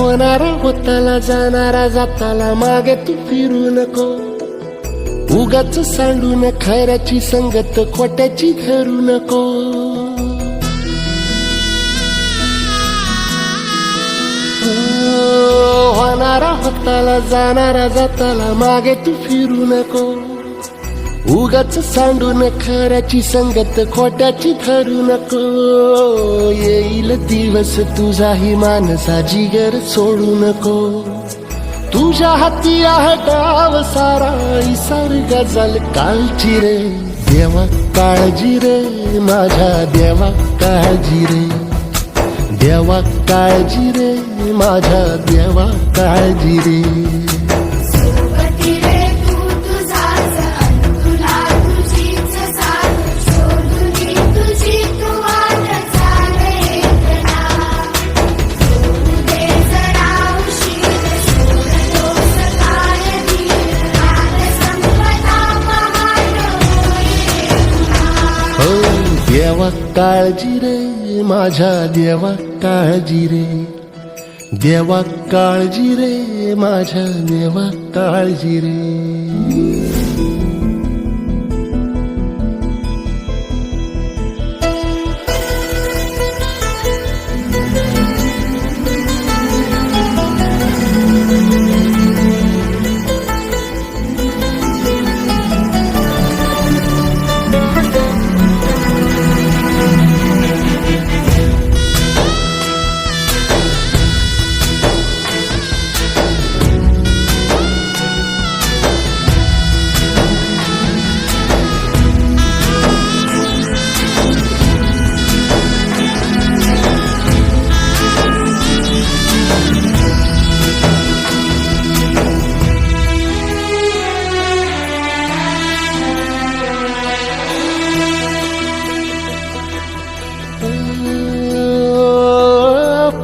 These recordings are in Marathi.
होणारा होताला जाणारा जाताला मागे तू फिरू नको. उगाच सांडून खऱ्याची संगत खोट्याची धरू नको. होणारा होताला जाणारा जाताला मागे तू फिरू नको. उगाच सांडून खऱ्याची संगत खोट्याची धरू नको. येईल दिवस तुझाही मानसा जिगर सोडू नको. तुझ्या हाती आहे डाव सारा इसार गजल काळजी रे. देवा काळजी रे माझ्या देवा काळजी रे. देवा काळजी रे माझ्या देवा काळजी रे. देवा काळजी रे माझ्या देवा काळजी रे. देवा काळजी रे माझ्या देवा काळजी रे.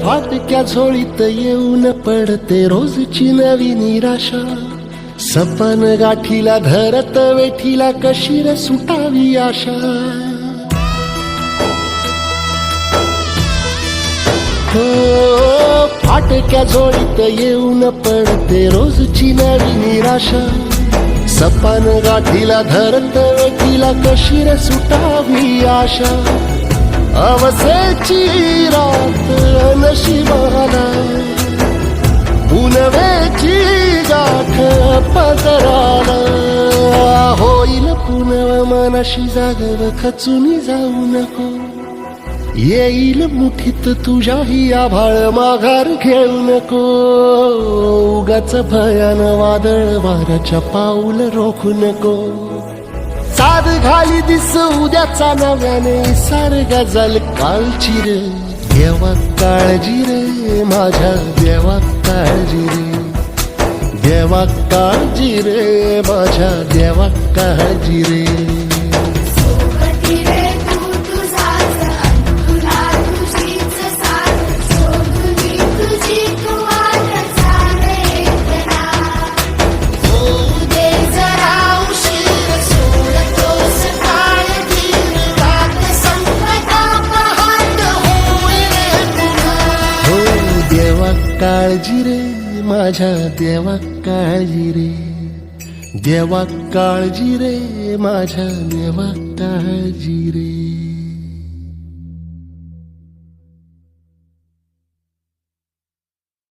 फाटक्या झोळीत येऊन पडते रोजची नवी निराशा. सपन गाठीला धरत वेठीला कशी रे सुटावी आशा. हो फाटक्या झोळीत येऊन पडते रोजची नवी निराशा. सपन गाठीला धरत वेठीला कशी रे सुटावी आशा. अवसेची रात नशिबाला पुनवेची गाठ पदराला. होईल पुनव मनाशी जागव खचून जाऊ नको. येईल मुठीत तुझ्याही आभाळ माघार घेऊ नको. उगाच भयान वादळ वाऱ्याच्या पाऊल रोखू नको. साध घाली दिस उद्याचा नव्याने सार गजल काळजी रे. देवा काळजी रे माझ्या देवा काळजी रे. देवा काळजी रे माझ्या देवा काळजी रे. काळजी रे माझ्या देवा काळजी रे. देवा काळजी रे माझ्या देवा काळजी रे.